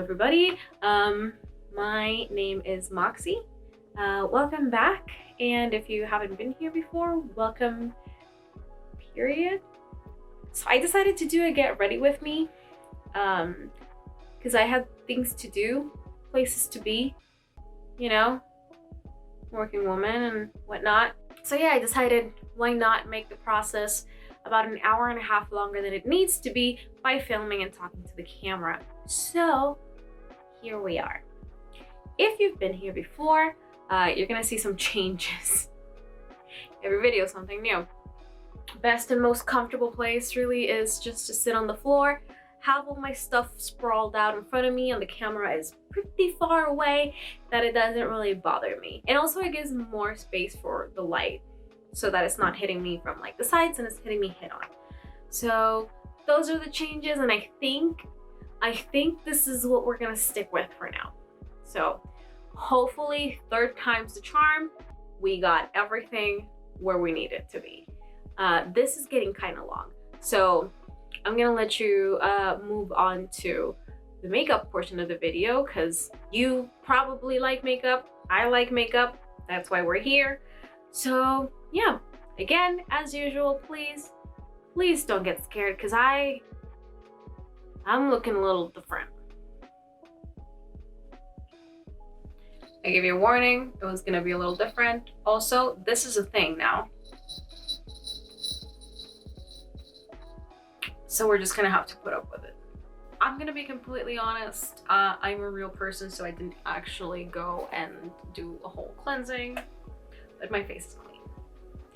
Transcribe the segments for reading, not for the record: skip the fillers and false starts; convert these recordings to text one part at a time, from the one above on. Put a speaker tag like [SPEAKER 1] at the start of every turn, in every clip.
[SPEAKER 1] everybody. My name is Moxie. Welcome back, and if you haven't been here before, welcome, period. So I decided to do a get ready with me because I had things to do, places to be, you know, working woman and whatnot. So yeah, I decided why not make the process about an hour and a half longer than it needs to be by filming and talking to the camera. So here we are. If you've been here before, you're gonna see some changes. Every video, something new. Best and most comfortable place really is just to sit on the floor, have all my stuff sprawled out in front of me, and the camera is pretty far away that it doesn't really bother me. And also it gives more space for the light so that it's not hitting me from like the sides and it's hitting me head on. So those are the changes, and I think this is what we're gonna stick with for now. So hopefully third time's the charm. We got everything where we need it to be. This is getting kind of long, so I'm gonna let you move on to the makeup portion of the video because you probably like makeup. I like makeup. That's why we're here. So yeah, again, as usual, please don't get scared because I'm looking a little different. I gave you a warning, it was gonna be a little different. Also, this is a thing now, so we're just gonna have to put up with it. I'm gonna be completely honest, I'm a real person, so I didn't actually go and do a whole cleansing, but my face is clean.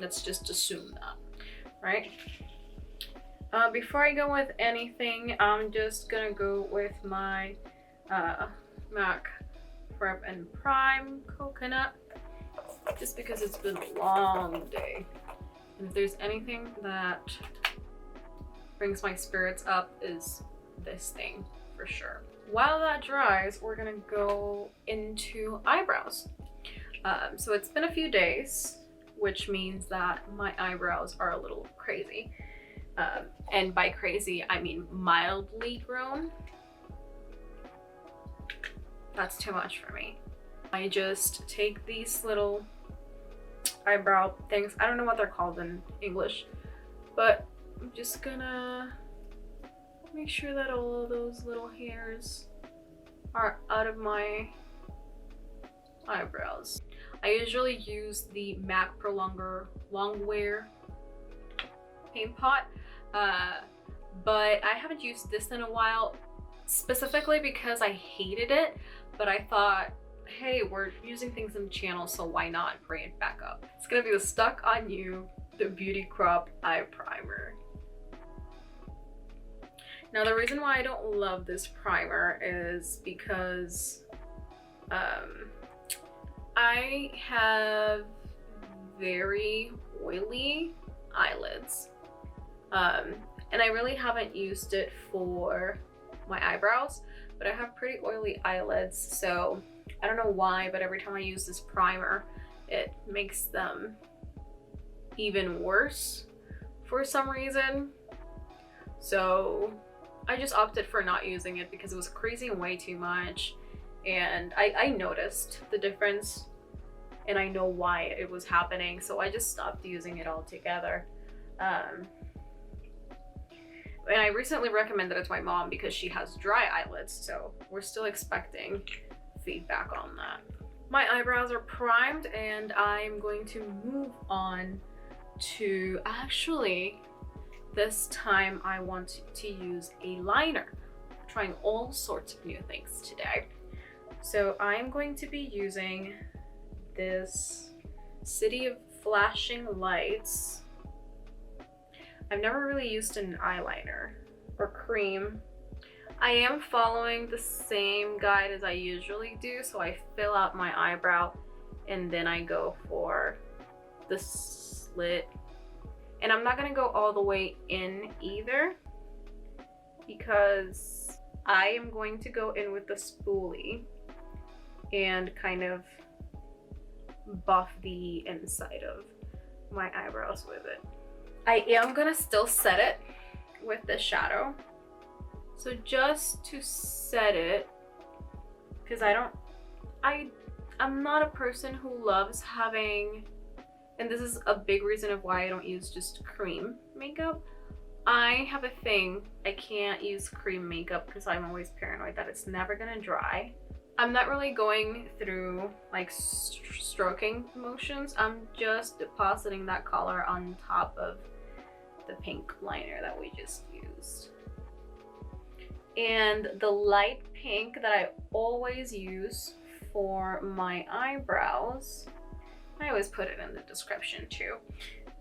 [SPEAKER 1] Let's just assume that, right? Before I go with anything, I'm just gonna go with my MAC Prep and Prime Coconut, just because it's been a long day. And if there's anything that brings my spirits up is this thing, for sure. While that dries, we're gonna go into eyebrows. So it's been a few days, which means that my eyebrows are a little crazy. And by crazy, I mean mildly grown. That's too much for me. I just take these little eyebrow things. I don't know what they're called in English, but I'm just gonna make sure that all of those little hairs are out of my eyebrows. I usually use the MAC Pro Longwear paint pot, but I haven't used this in a while, specifically because I hated it, but I thought, hey, we're using things in the channel, so why not bring it back up? It's gonna be the Stuck On You, the Beauty Crop Eye Primer. Now, the reason why I don't love this primer is because I have very oily eyelids, and I really haven't used it for my eyebrows, but I have pretty oily eyelids, so I don't know why, but every time I use this primer, it makes them even worse for some reason. So I just opted for not using it because it was crazy way too much, and I noticed the difference and I know why it was happening, so I just stopped using it altogether. And I recently recommended it to my mom because she has dry eyelids, so we're still expecting feedback on that. My eyebrows are primed, and I'm going to move on to, actually, this time I want to use a liner. I'm trying all sorts of new things today. So I'm going to be using this City of Flashing Lights. I've never really used an eyeliner or cream. I am following the same guide as I usually do, so I fill out my eyebrow and then I go for the slit. And I'm not gonna go all the way in either because I am going to go in with the spoolie and kind of buff the inside of my eyebrows with it. I am gonna still set it with the shadow. So just to set it, because I'm not a person who loves having, and this is a big reason of why I don't use just cream makeup. I have a thing, I can't use cream makeup because I'm always paranoid that it's never gonna dry. I'm not really going through like stroking motions. I'm just depositing that color on top of the pink liner that we just used. And the light pink that I always use for my eyebrows, I always put it in the description too.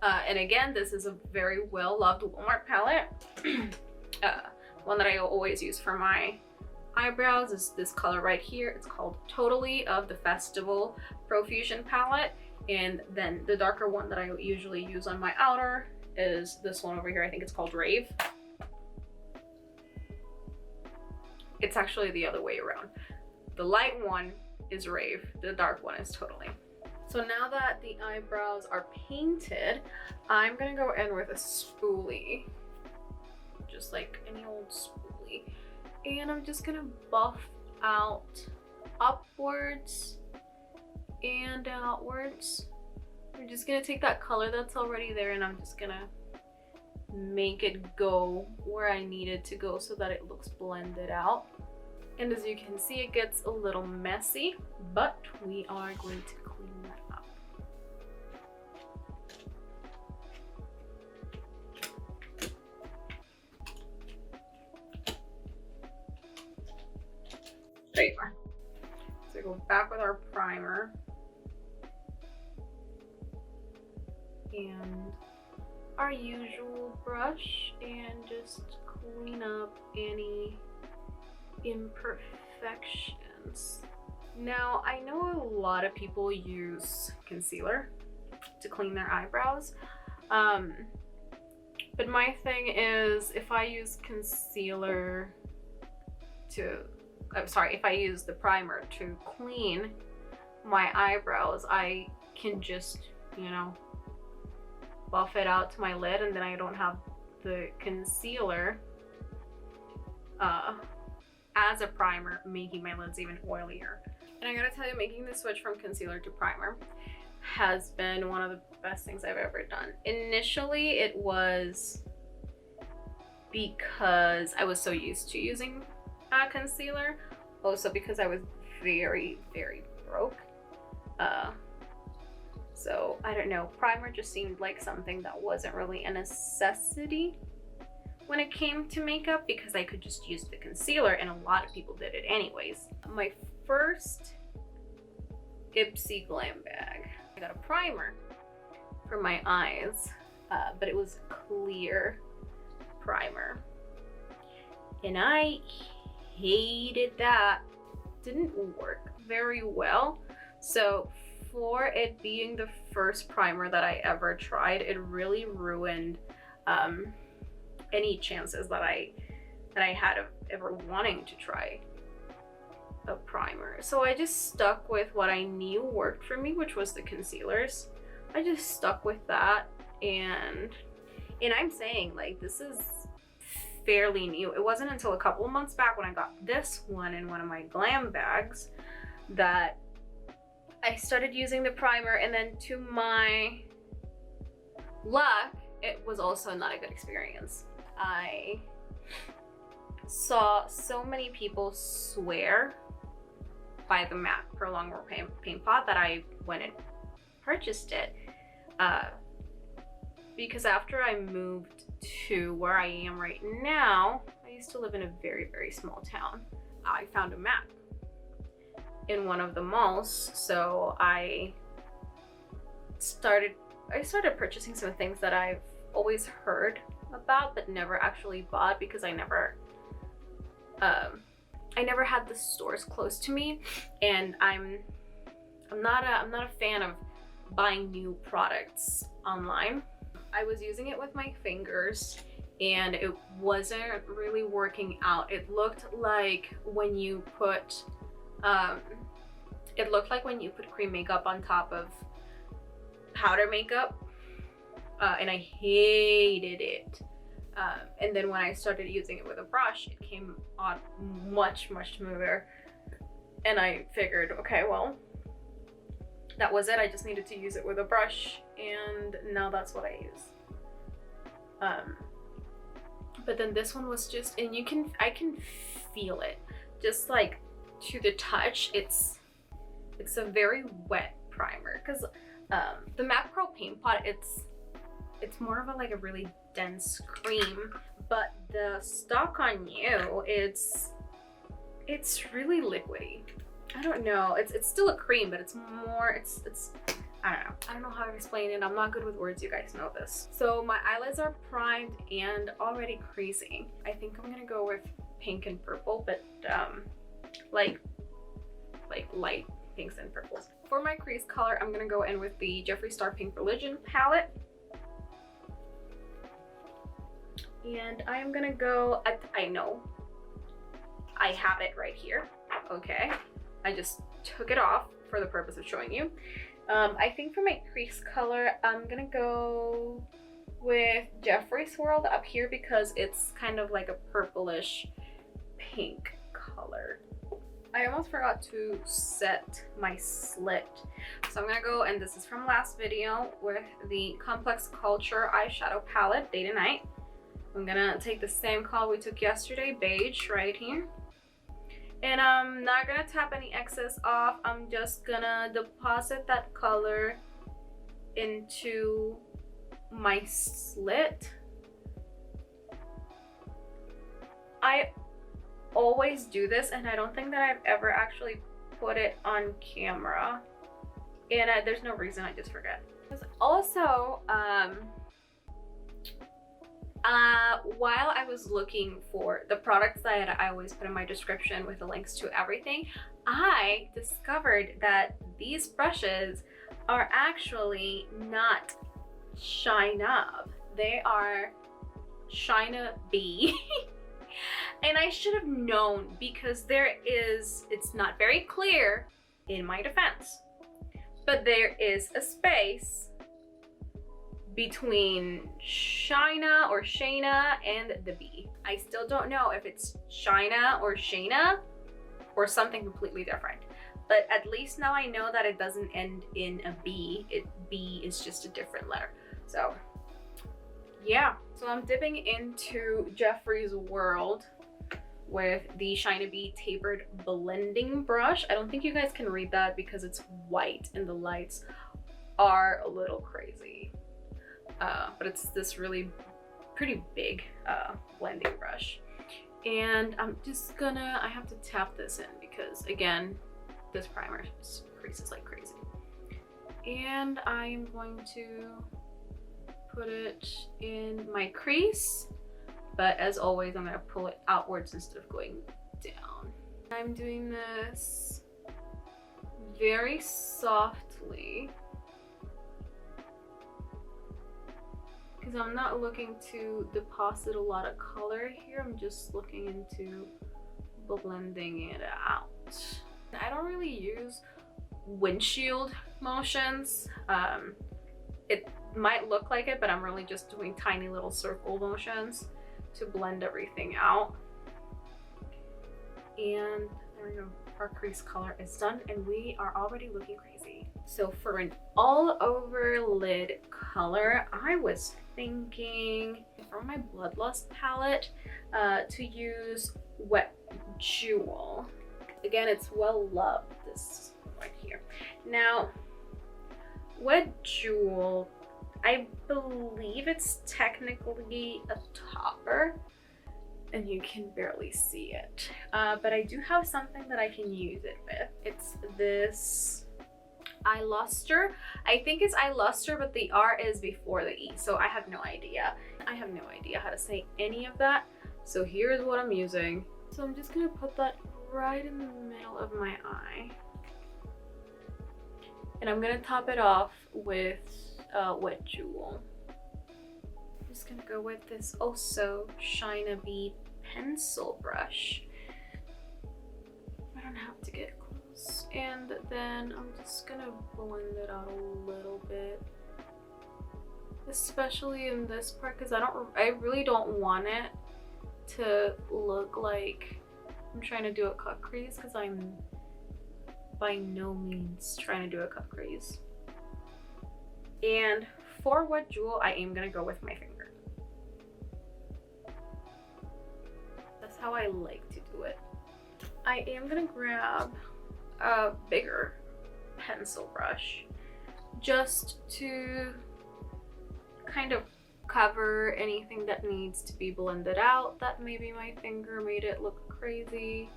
[SPEAKER 1] And again, this is a very well-loved Walmart palette. One that I always use for my eyebrows is this color right here. It's called Totally of the Festival Profusion palette. And then the darker one that I usually use on my outer is this one over here. I think it's called Rave. It's actually the other way around. The light one is Rave, the dark one is Totally. So now that the eyebrows are painted, I'm gonna go in with a spoolie, just like any old spoolie. And I'm just gonna buff out upwards and outwards. I'm just gonna take that color that's already there and I'm just gonna make it go where I need it to go so that it looks blended out. And as you can see, it gets a little messy, but we are going to clean that up. There you are. So go back with our primer and our usual brush and just clean up any imperfections. Now, I know a lot of people use concealer to clean their eyebrows, but my thing is if I use concealer to, if I use the primer to clean my eyebrows, I can just, you know, buff it out to my lid and then I don't have the concealer as a primer making my lids even oilier. And I gotta tell you, making the switch from concealer to primer has been one of the best things I've ever done. Initially it was because I was so used to using concealer, also because I was very broke. So I don't know, primer just seemed like something that wasn't really a necessity when it came to makeup because I could just use the concealer and a lot of people did it anyways. My first Ipsy glam bag, I got a primer for my eyes, but it was a clear primer and I hated that. Didn't work very well. So for it being the first primer that I ever tried, it really ruined any chances that I had of ever wanting to try a primer. So I just stuck with what I knew worked for me, which was the concealers. I just stuck with that, and I'm saying, like, this is fairly new. It wasn't until a couple of months back when I got this one in one of my glam bags that I started using the primer, and then to my luck, it was also not a good experience. I saw so many people swear by the matte prolonged paint pot that I went and purchased it because after I moved to where I am right now, I used to live in a very small town. I found a matte in one of the malls, so I started purchasing some things that I've always heard about but never actually bought because I never had the stores close to me, and I'm not a fan of buying new products online. I was using it with my fingers and it wasn't really working out. It looked like when you put cream makeup on top of powder makeup, and I hated it. And then when I started using it with a brush, it came on much smoother. And I figured, okay, well, that was it. I just needed to use it with a brush, and now that's what I use. But then this one was just, and I can feel it, just like to the touch. It's a very wet primer, because the MAC Pro Paint Pot, it's more of a really dense cream, but the Stock on You, it's really liquidy. I don't know, it's still a cream, but it's more, it's I don't know how to explain it. I'm not good with words, you guys know this. So my eyelids are primed and already creasing. I think I'm gonna go with pink and purple, but like light pinks and purples. For my crease color, I'm gonna go in with the Jeffree Star Pink Religion palette. And I am gonna go, I know, I have it right here, okay? I just took it off for the purpose of showing you. I think for my crease color, I'm gonna go with Jeffree's World up here because it's kind of like a purplish pink color. I almost forgot to set my slit. So I'm gonna go, and this is from last video, with the Complex Culture eyeshadow palette, Day to Night. I'm gonna take the same color we took yesterday, beige, right here. And I'm not gonna tap any excess off. I'm just gonna deposit that color into my slit. I always do this, and I don't think that I've ever actually put it on camera. And there's no reason, I just forget. Also, while I was looking for the products that I always put in my description with the links to everything, I discovered that these brushes are actually not Shainab. They are Shaina B. And I should have known, because it's not very clear in my defense, but there is a space between Shaina or Shaina and the B. I still don't know if it's Shaina or Shaina or something completely different, but at least now I know that it doesn't end in a B. B is just a different letter. So yeah, so I'm dipping into Jeffree's World with the Shaina B tapered blending brush. I don't think you guys can read that because it's white and the lights are a little crazy. But it's this really pretty big blending brush. And I'm just gonna, I have to tap this in because, again, this primer creases like crazy. And I'm going to put it in my crease, but as always, I'm gonna pull it outwards instead of going down. I'm doing this very softly, because I'm not looking to deposit a lot of color here. I'm just looking into blending it out. I don't really use windshield motions. It might look like it, but I'm really just doing tiny little circle motions to blend everything out. And there we go. Our crease color is done, and we are already looking crazy. So for an all over lid color, I was thinking from my Bloodlust palette to use Wet Jewel. Again, it's Well Loved, this right here. Now, Wet Jewel, I believe it's technically a topper, and you can barely see it, but I do have something that I can use it with. It's this eye luster. I think it's eye luster, but the R is before the E, so I have no idea. I have no idea how to say any of that, so here's what I'm using. So I'm just gonna put that right in the middle of my eye, and I'm gonna top it off with Wet Jewel. I'm just gonna go with this also Shaina B pencil brush. I don't have to get close. And then I'm just gonna blend it out a little bit, especially in this part, because I really don't want it to look like I'm trying to do a cut crease, because I'm by no means trying to do a cut crease. And for wet jewel, I am gonna go with my finger. That's how I like to do it. I am gonna grab a bigger pencil brush just to kind of cover anything that needs to be blended out that maybe my finger made it look crazy,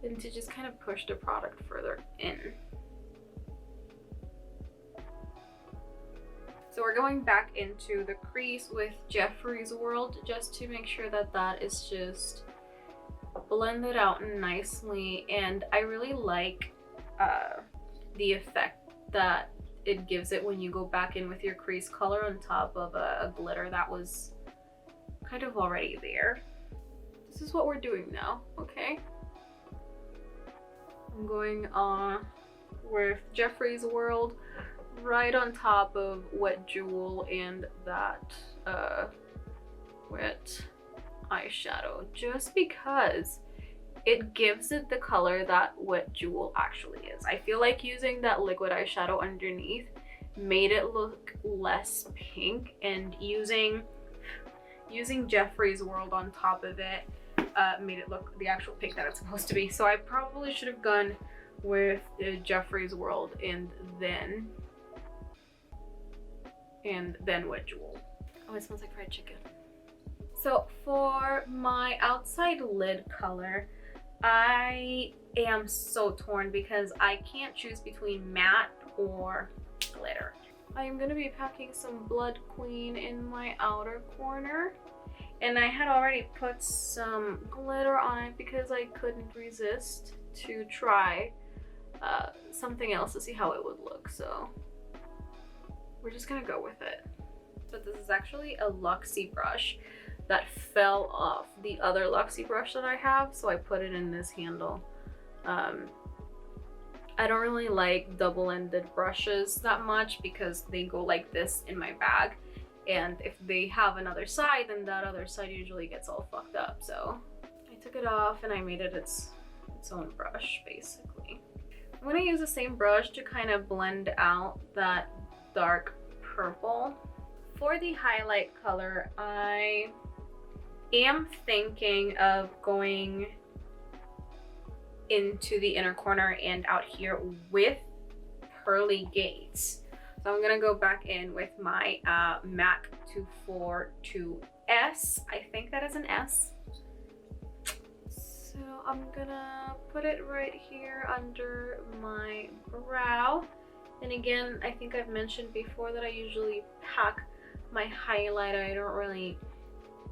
[SPEAKER 1] and to just kind of push the product further in. So we're going back into the crease with Jeffree's World just to make sure that that is just blended out nicely. And I really like the effect that it gives it when you go back in with your crease color on top of a glitter that was kind of already there. This is what we're doing now, okay? I'm going on with Jeffree's World right on top of Wet Jewel and that wet eyeshadow, just because it gives it the color that Wet Jewel actually is. I feel like using that liquid eyeshadow underneath made it look less pink, and using Jeffree's World on top of it made it look the actual pink that it's supposed to be. So I probably should have gone with Jeffree's World and then Wet Jewel. Oh, it smells like fried chicken. So for my outside lid color, I am so torn because I can't choose between matte or glitter. I am going to be packing some Blood Queen in my outer corner, and I had already put some glitter on it because I couldn't resist to try something else to see how it would look. So we're just gonna go with it. But this is actually a Luxie brush that fell off the other Luxie brush that I have, so I put it in this handle. I don't really like double-ended brushes that much because they go like this in my bag, and if they have another side, then that other side usually gets all fucked up. So I took it off and I made it its own brush, basically. I'm gonna use the same brush to kind of blend out that dark purple. For the highlight color, I am thinking of going into the inner corner and out here with Pearly Gates. So I'm gonna go back in with my MAC 242S. I think that is an S. So I'm gonna put it right here under my brow. And again, I think I've mentioned before that I usually pack my highlighter. I don't really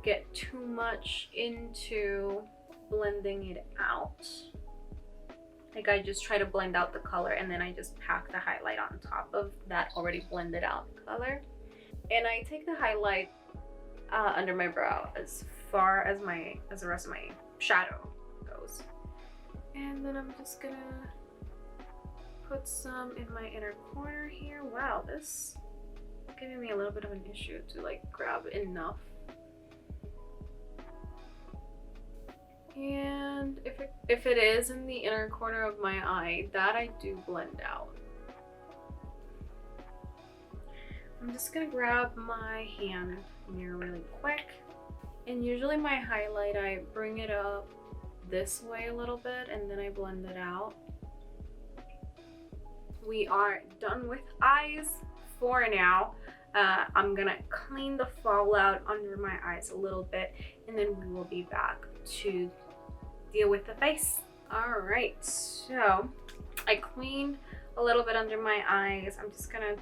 [SPEAKER 1] get too much into blending it out. Like, I just try to blend out the color and then I just pack the highlight on top of that already blended out color. And I take the highlight under my brow as far as the rest of my shadow goes. And then I'm just gonna put some in my inner corner here. Wow, this is giving me a little bit of an issue to like grab enough. And if it is in the inner corner of my eye, that I do blend out. I'm just gonna grab my hand mirror really quick. And usually my highlight, I bring it up this way a little bit and then I blend it out. We are done with eyes for now. I'm gonna clean the fallout under my eyes a little bit and then we will be back to deal with the face. All right, so I cleaned a little bit under my eyes. I'm just gonna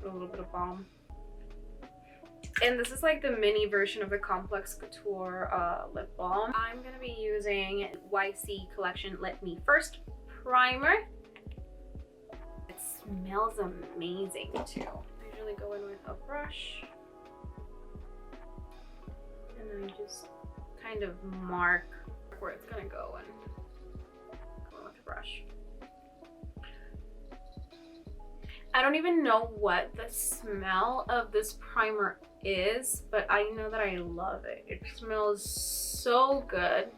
[SPEAKER 1] put a little bit of balm. And this is like the mini version of the Complex Couture lip balm. I'm gonna be using YC Collection Let Me First Primer. It smells amazing too. I usually go in with a brush and then I just kind of mark where it's gonna go and go in with the brush. I don't even know what the smell of this primer is, but I know that I love it. It smells so good.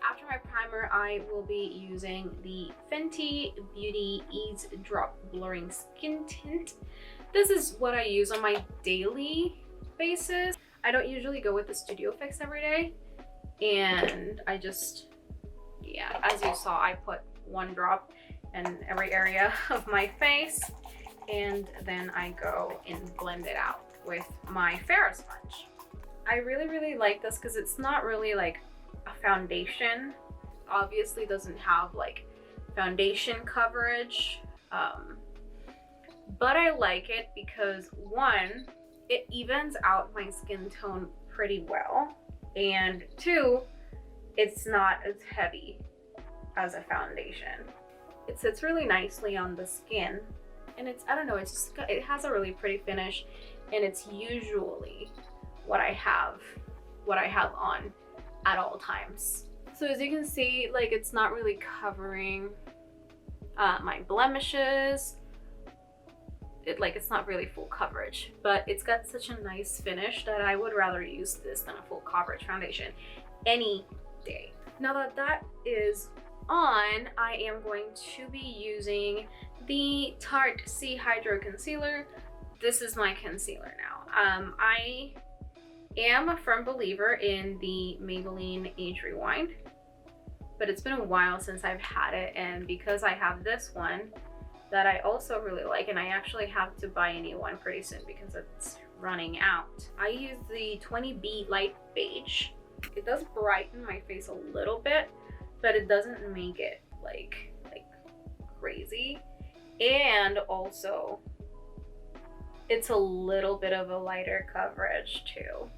[SPEAKER 1] After my primer, I will be using the Fenty Beauty Ease Drop Blurring Skin Tint. This is what I use on my daily basis. I don't usually go with the Studio Fix every day, and I just, yeah, as you saw, I put one drop in every area of my face, and then I go and blend it out with my Ferrous sponge. I really like this because it's not really like a foundation. Obviously doesn't have like foundation coverage, but I like it because one, it evens out my skin tone pretty well, and two, it's not as heavy as a foundation. It sits really nicely on the skin, and it's, I don't know, it's just, it has a really pretty finish, and it's usually what I have on at all times. So as you can see, like, it's not really covering my blemishes. It's not really full coverage, but it's got such a nice finish that I would rather use this than a full coverage foundation any day. Now that that is on, I am going to be using the Tarte C Hydro Concealer. This is my concealer now. I am a firm believer in the Maybelline Age Rewind, but it's been a while since I've had it, and because I have this one that I also really like, and I actually have to buy a new one pretty soon because it's running out. I use the 20B Light Beige. It does brighten my face a little bit, but it doesn't make it like crazy. And also, it's a little bit of a lighter coverage too.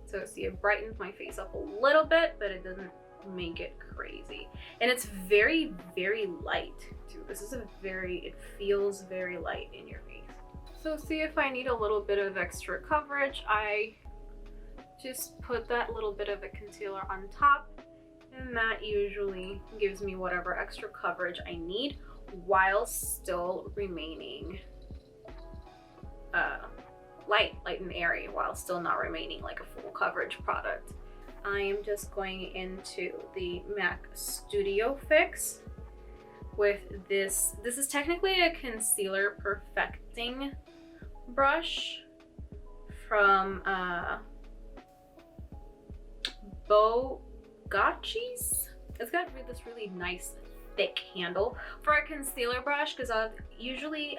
[SPEAKER 1] So see, it brightens my face up a little bit, but it doesn't make it crazy. And it's very light too. This is it feels very light in your face. So see, if I need a little bit of extra coverage, I just put that little bit of a concealer on top, and that usually gives me whatever extra coverage I need while still remaining light and airy, while still not remaining like a full coverage product. I am just going into the MAC Studio Fix with this. This is technically a concealer perfecting brush from Bogacci's. It's got this really nice thick handle for a concealer brush, because usually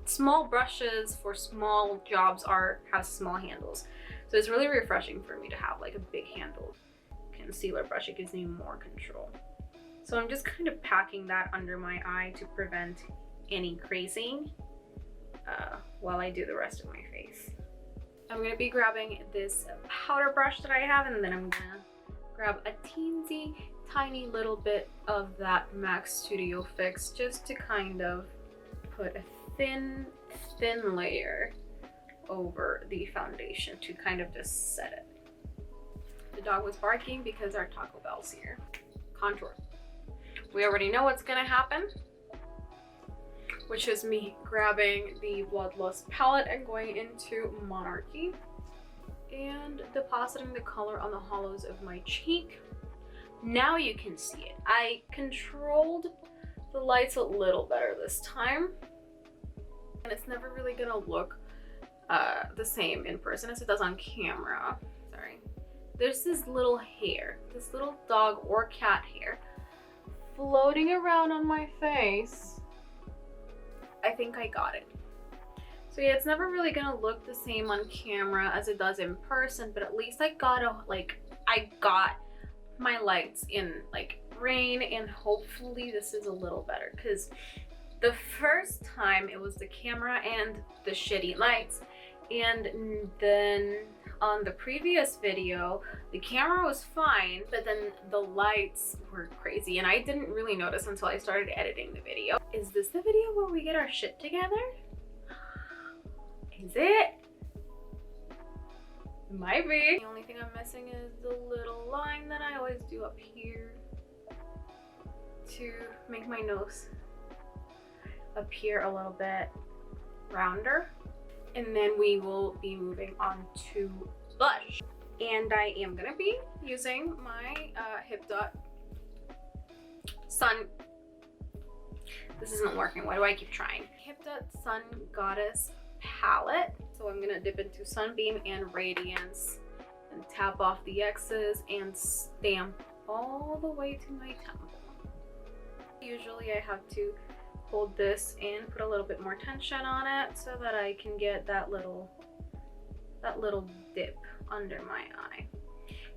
[SPEAKER 1] small brushes for small jobs have small handles. So it's really refreshing for me to have like a big handled concealer brush. It gives me more control. So I'm just kind of packing that under my eye to prevent any creasing while I do the rest of my face. I'm going to be grabbing this powder brush that I have, and then I'm going to grab a teensy tiny little bit of that MAC Studio Fix just to kind of put a thin layer over the foundation to kind of just set it. The dog was barking because our Taco Bell's here. Contour. We already know what's gonna happen, which is me grabbing the Bloodlust palette and going into Monarchy and depositing the color on the hollows of my cheek. Now you can see it. I controlled the lights a little better this time, and it's never really gonna look the same in person as it does on camera. Sorry. There's this little hair, this little dog or cat hair floating around on my face. I think I got it. So yeah, it's never really gonna look the same on camera as it does in person, but at least I got my lights in like rain, and hopefully this is a little better, because the first time it was the camera and the shitty lights, and then on the previous video the camera was fine, but then the lights were crazy, and I didn't really notice until I started editing the video. Is this the video where we get our shit together? Is it? It might be. The only thing I'm missing is the little line that I always do up here to make my nose appear a little bit rounder. And then we will be moving on to blush. And I am gonna be using my Hipdot Sun. This isn't working. Why do I keep trying? Hipdot Sun Goddess palette. So I'm gonna dip into Sunbeam and Radiance and tap off the X's and stamp all the way to my temple. Usually I have to hold this and put a little bit more tension on it so that I can get that little dip under my eye.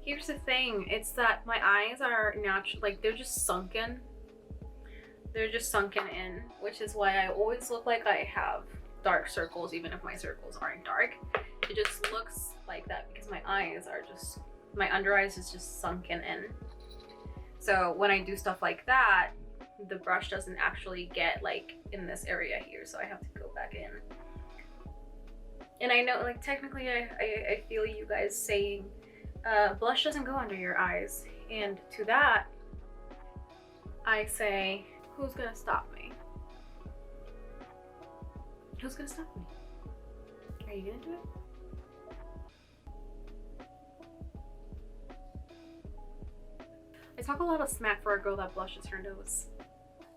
[SPEAKER 1] Here's the thing, it's that my eyes are natural, like they're just sunken. They're just sunken in, which is why I always look like I have dark circles, even if my circles aren't dark. It just looks like that because my eyes are just, my under eyes is just sunken in. So when I do stuff like that, the brush doesn't actually get like in this area here, so I have to go back in. And I know, like, technically I feel you guys saying blush doesn't go under your eyes, and to that I say, who's gonna stop me? Who's gonna stop me? Are you gonna do it? I talk a lot of smack for a girl that blushes her nose.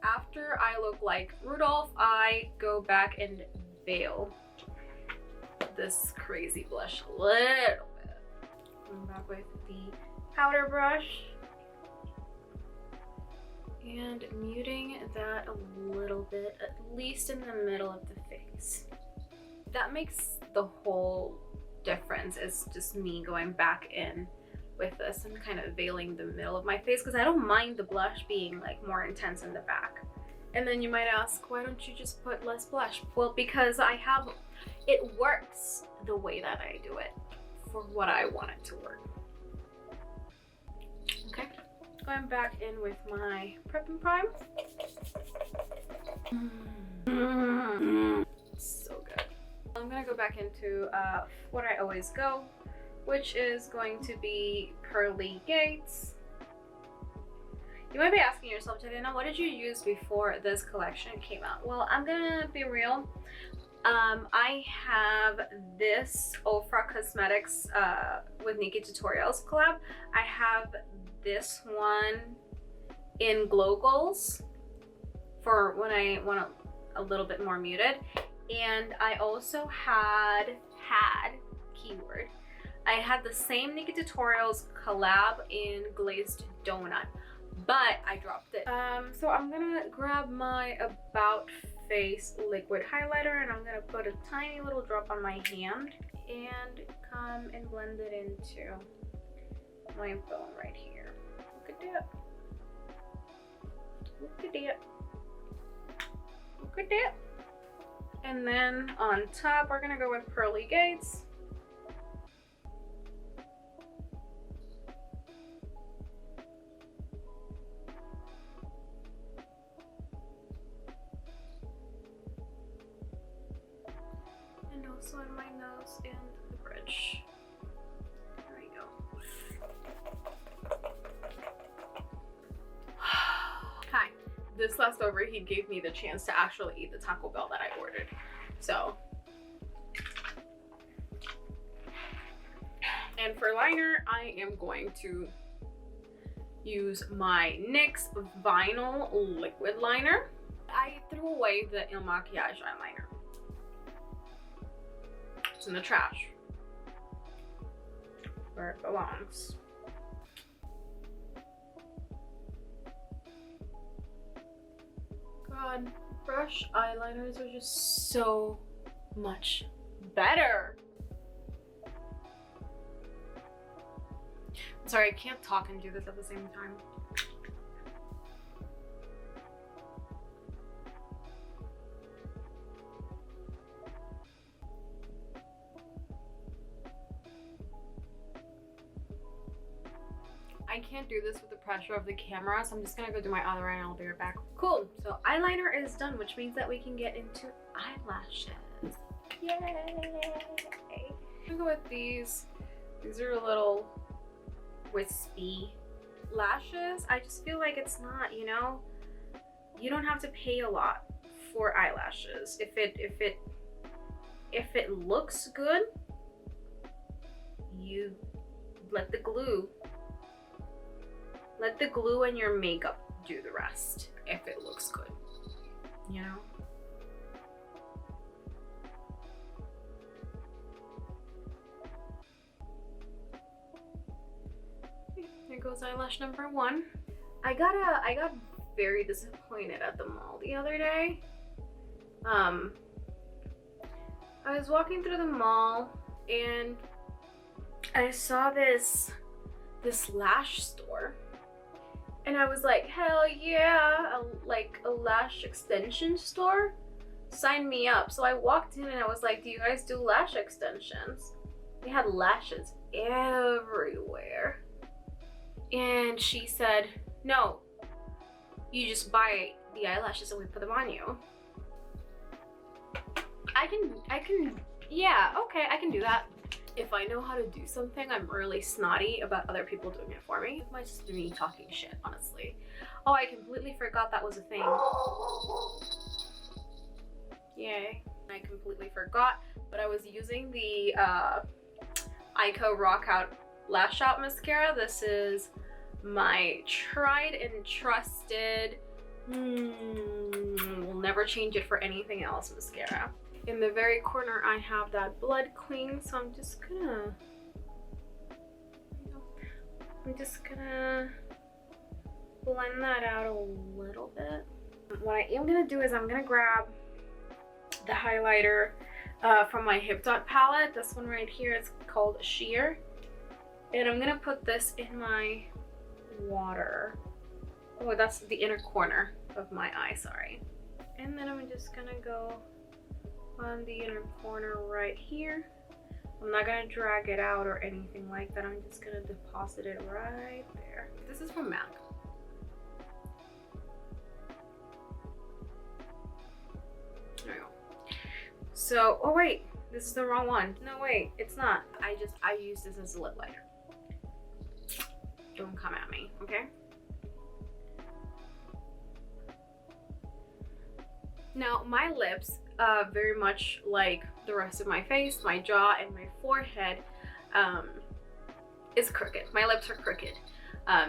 [SPEAKER 1] After I look like Rudolph, I go back and veil this crazy blush a little bit. Come back with the powder brush and muting that a little bit, at least in the middle of the face. That makes the whole difference. It's just me going back in with this and kind of veiling the middle of my face, because I don't mind the blush being like more intense in the back. And then you might ask, why don't you just put less blush? Well, because it works the way that I do it for what I want it to work. Okay, going back in with my Prep and Prime. So good. I'm gonna go back into what I always go, which is going to be Pearly Gates. You might be asking yourself, Shaina, what did you use before this collection came out? Well, I'm gonna be real. I have this Ofra Cosmetics with Nikki Tutorials collab. I have this one in Glow Goals for when I want a little bit more muted. And I also had keyword. I had the same Nikki Tutorials collab in Glazed Donut, but I dropped it. So I'm gonna grab my About Face liquid highlighter and I'm gonna put a tiny little drop on my hand and come and blend it into my bone right here. Look at that. Look at that. Look at that. And then on top, we're gonna go with Pearly Gates. And also in my nose and the bridge. There we go. Hi. This leftover he gave me the chance to actually eat the Taco Bell that I ordered. So. And for liner, I am going to use my NYX Vinyl Liquid Liner. I threw away the Il Makiage eyeliner. It's in the trash where it belongs. God, brush eyeliners are just so much better. I'm sorry, I can't talk and do this at the same time. I can't do this with the pressure of the camera, so I'm just gonna go do my other eye and I'll be right back. Cool, so eyeliner is done, which means that we can get into eyelashes. Yay! I'm gonna go with these. These are a little wispy lashes. I just feel like it's not, you know, you don't have to pay a lot for eyelashes. If it looks good, you let the glue and your makeup do the rest if it looks good, you know? There goes eyelash number 1. I got very disappointed at the mall the other day. I was walking through the mall and I saw this lash store, and I was like, hell yeah, like a lash extension store, sign me up. So I walked in and I was like, do you guys do lash extensions? They had lashes everywhere. And she said, no, you just buy the eyelashes and we put them on you. Yeah, okay, I can do that. If I know how to do something, I'm really snotty about other people doing it for me. It might just be me talking shit, honestly. Oh, I completely forgot that was a thing. Yay. I completely forgot, but I was using the Eyeko Rock Out Lash Out Mascara. This is my tried and trusted, will never change it for anything else mascara. In the very corner, I have that blood cling, so I'm just gonna blend that out a little bit. What I am gonna do is I'm gonna grab the highlighter from my Hipdot palette. This one right here, it's called Sheer. And I'm gonna put this in my water. Oh, that's the inner corner of my eye, sorry. And then I'm just gonna go on the inner corner right here. I'm not gonna drag it out or anything like that. I'm just gonna deposit it right there. This is from MAC. There we go. So, oh wait, this is the wrong one. No, wait, it's not. I use this as a lip liner. Don't come at me, okay? Now, my lips, very much like the rest of my face, my jaw and my forehead, is crooked. My lips are crooked.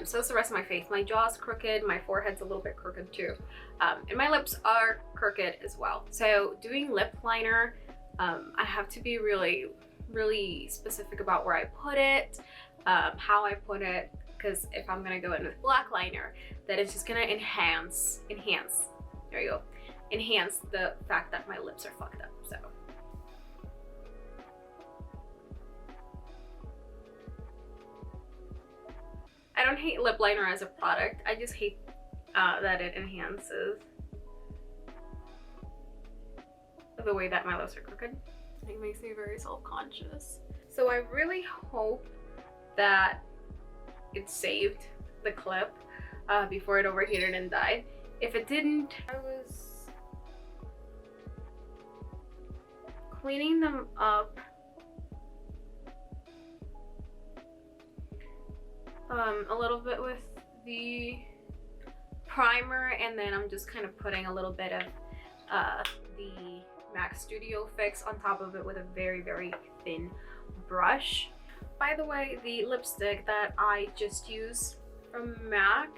[SPEAKER 1] So is the rest of my face. My jaw's crooked, my forehead's a little bit crooked too. And my lips are crooked as well. So doing lip liner, I have to be really, really specific about where I put it, how I put it, because if I'm gonna go in with black liner, that is just gonna enhance, there you go, enhance the fact that my lips are fucked up, so. I don't hate lip liner as a product, I just hate that it enhances the way that my lips are crooked. It makes me very self-conscious. So I really hope that it saved the clip before it overheated and died. If it didn't, I was cleaning them up a little bit with the primer, and then I'm just kind of putting a little bit of the MAC Studio Fix on top of it with a very, very thin brush. By the way, the lipstick that I just used from MAC,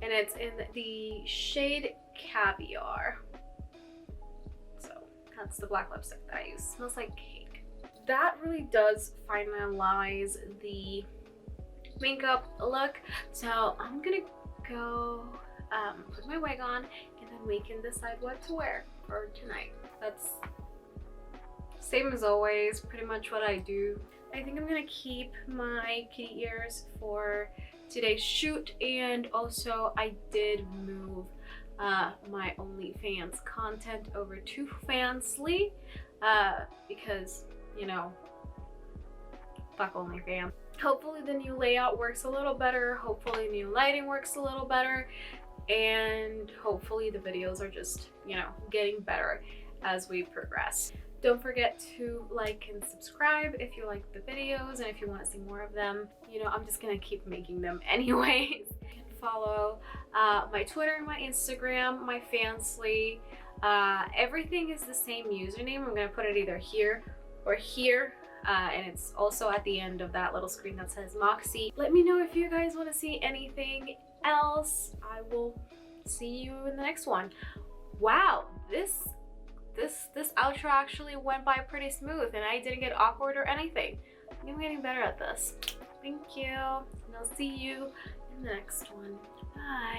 [SPEAKER 1] and it's in the shade Caviar. So that's the black lipstick that I use. Smells like cake. That really does finalize the makeup look. So I'm gonna go put my wig on, and then we can decide what to wear for tonight. That's same as always, pretty much what I do. I think I'm gonna keep my kitty ears for today's shoot, and also I did move my OnlyFans content over to Fansly because, you know, fuck OnlyFans. Hopefully the new layout works a little better, hopefully new lighting works a little better, and hopefully the videos are just, you know, getting better as we progress. Don't forget to like and subscribe if you like the videos and if you want to see more of them. You know, I'm just gonna keep making them anyways. You can follow my Twitter, my Instagram, my Fansly. Everything is the same username. I'm gonna put it either here or here. and it's also at the end of that little screen that says Moxie. Let me know if you guys want to see anything else. I will see you in the next one. Wow, this outro actually went by pretty smooth and I didn't get awkward or anything. I'm getting better at this. Thank you, and I'll see you in the next one. Bye.